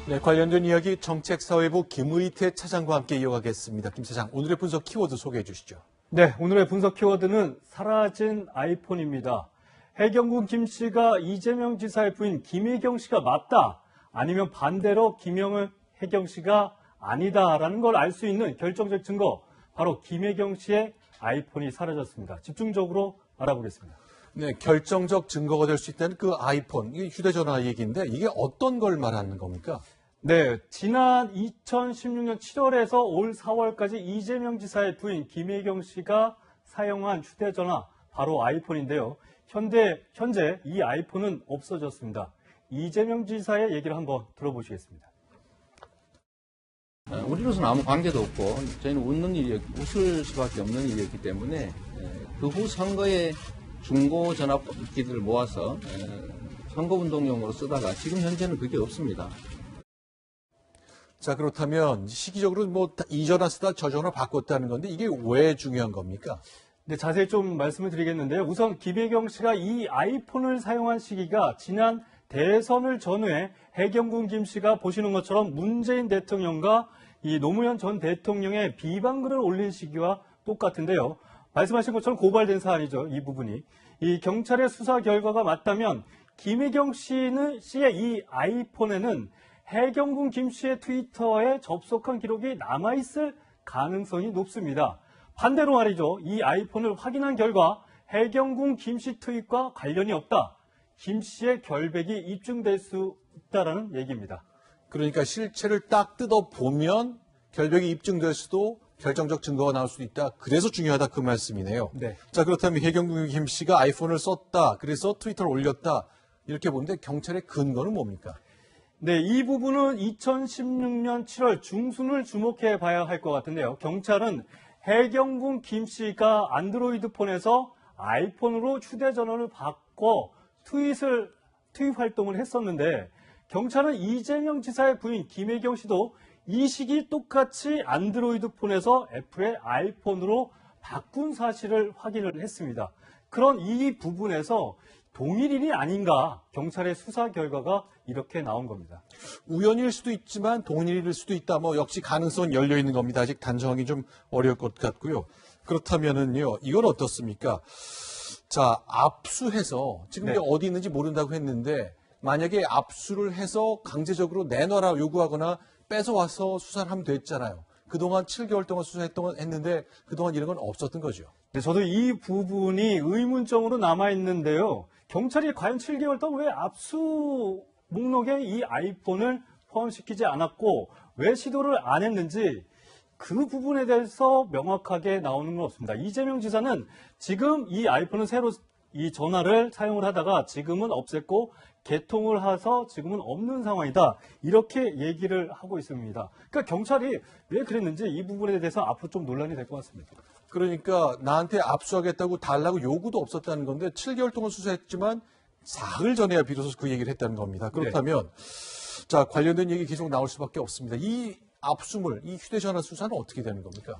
네, 관련된 이야기 정책사회부 김의태 차장과 함께 이어가겠습니다. 김 차장, 오늘의 분석 키워드 소개해 주시죠. 네, 오늘의 분석 키워드는 사라진 아이폰입니다. 해경군 김 씨가 이재명 지사의 부인 김혜경 씨가 맞다, 아니면 반대로 해경 씨가 아니다라는 걸 알 수 있는 결정적 증거, 바로 김혜경 씨의 아이폰이 사라졌습니다. 집중적으로 알아보겠습니다. 네, 결정적 증거가 될 수 있다는 그 아이폰, 이게 휴대전화 얘기인데 이게 어떤 걸 말하는 겁니까? 네, 지난 2016년 7월에서 올 4월까지 이재명 지사의 부인 김혜경 씨가 사용한 휴대전화, 바로 아이폰인데요. 현재 이 아이폰은 없어졌습니다. 이재명 지사의 얘기를 한번 들어보시겠습니다. 우리로서는 아무 관계도 없고 저희는 웃을 수밖에 없는 일이었기 때문에 그 후 선거에 중고 전화기들을 모아서 선거운동용으로 쓰다가 지금 현재는 그게 없습니다. 자, 그렇다면 시기적으로 이 전화 쓰다 저 전화 바꿨다는 건데 이게 왜 중요한 겁니까? 네, 자세히 좀 말씀을 드리겠는데요. 우선 김혜경 씨가 이 아이폰을 사용한 시기가 지난 대선을 전후에 해경군 김 씨가 보시는 것처럼 문재인 대통령과 이 노무현 전 대통령의 비방글을 올린 시기와 똑같은데요. 말씀하신 것처럼 고발된 사안이죠. 이 부분이. 이 경찰의 수사 결과가 맞다면 김혜경 씨의 이 아이폰에는 해경군 김 씨의 트위터에 접속한 기록이 남아있을 가능성이 높습니다. 반대로 말이죠. 이 아이폰을 확인한 결과 해경군 김 씨 트윗과 관련이 없다. 김 씨의 결백이 입증될 수 있다는 얘기입니다. 그러니까 실체를 딱 뜯어보면 결백이 입증될 수도 결정적 증거가 나올 수도 있다. 그래서 중요하다 그 말씀이네요. 네. 자, 그렇다면 해경군 김 씨가 아이폰을 썼다. 그래서 트위터를 올렸다. 이렇게 보는데 경찰의 근거는 뭡니까? 네, 이 부분은 2016년 7월 중순을 주목해 봐야 할 것 같은데요. 경찰은 해경군 김 씨가 안드로이드 폰에서 아이폰으로 휴대전화를 바꿔 트윗 활동을 했었는데, 경찰은 이재명 지사의 부인 김혜경 씨도 이 시기 똑같이 안드로이드 폰에서 애플의 아이폰으로 바꾼 사실을 확인을 했습니다. 그런 이 부분에서 동일인이 아닌가, 경찰의 수사 결과가 이렇게 나온 겁니다. 우연일 수도 있지만 동일일 수도 있다. 역시 가능성은 열려 있는 겁니다. 아직 단정하기 좀 어려울 것 같고요. 그렇다면은요, 이건 어떻습니까? 자, 압수해서 지금 네. 어디 있는지 모른다고 했는데 만약에 압수를 해서 강제적으로 내놔라 요구하거나 뺏어와서 수사를 하면 됐잖아요. 그동안 7개월 동안 수사했는데 그동안 이런 건 없었던 거죠. 네, 저도 이 부분이 의문점으로 남아있는데요. 경찰이 과연 7개월 동안 왜 압수 목록에 이 아이폰을 포함시키지 않았고 왜 시도를 안 했는지 그 부분에 대해서 명확하게 나오는 건 없습니다. 이재명 지사는 지금 이 아이폰은 새로 이 전화를 사용을 하다가 지금은 없앴고 개통을 해서 지금은 없는 상황이다. 이렇게 얘기를 하고 있습니다. 그러니까 경찰이 왜 그랬는지 이 부분에 대해서 앞으로 좀 논란이 될 것 같습니다. 그러니까 나한테 압수하겠다고 달라고 요구도 없었다는 건데 7개월 동안 수사했지만 사흘 전에야 비로소 그 얘기를 했다는 겁니다. 그렇다면 자, 관련된 얘기 계속 나올 수밖에 없습니다. 이 압수물, 이 휴대전화 수사는 어떻게 되는 겁니까?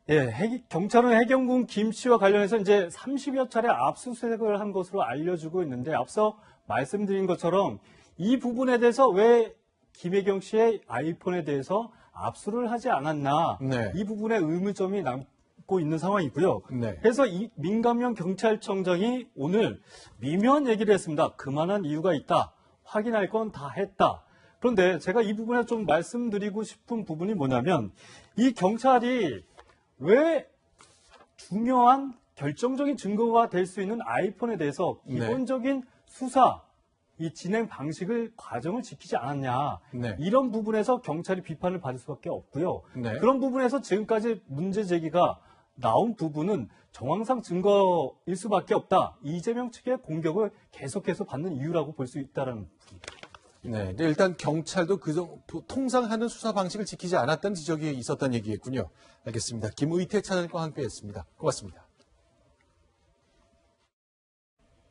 예, 경찰은 해경군 김 씨와 관련해서 이제 30여 차례 압수수색을 한 것으로 알려지고 있는데, 앞서 말씀드린 것처럼 이 부분에 대해서 왜 김혜경 씨의 아이폰에 대해서 압수를 하지 않았나, 네. 이 부분에 의문점이 남고 있는 상황이고요. 네. 그래서 이 민감형 경찰청장이 오늘 미묘한 얘기를 했습니다. 그만한 이유가 있다. 확인할 건 다 했다. 그런데 제가 이 부분에 좀 말씀드리고 싶은 부분이 뭐냐면, 이 경찰이 왜 중요한 결정적인 증거가 될 수 있는 아이폰에 대해서 기본적인 수사, 이 진행 과정을 지키지 않았냐. 네. 이런 부분에서 경찰이 비판을 받을 수밖에 없고요. 네. 그런 부분에서 지금까지 문제 제기가 나온 부분은 정황상 증거일 수밖에 없다. 이재명 측의 공격을 계속해서 받는 이유라고 볼 수 있다는 부분입니다. 네, 일단 경찰도 통상 하는 수사 방식을 지키지 않았다는 지적이 있었다는 얘기겠군요. 알겠습니다. 김의태 차장과 함께했습니다. 고맙습니다.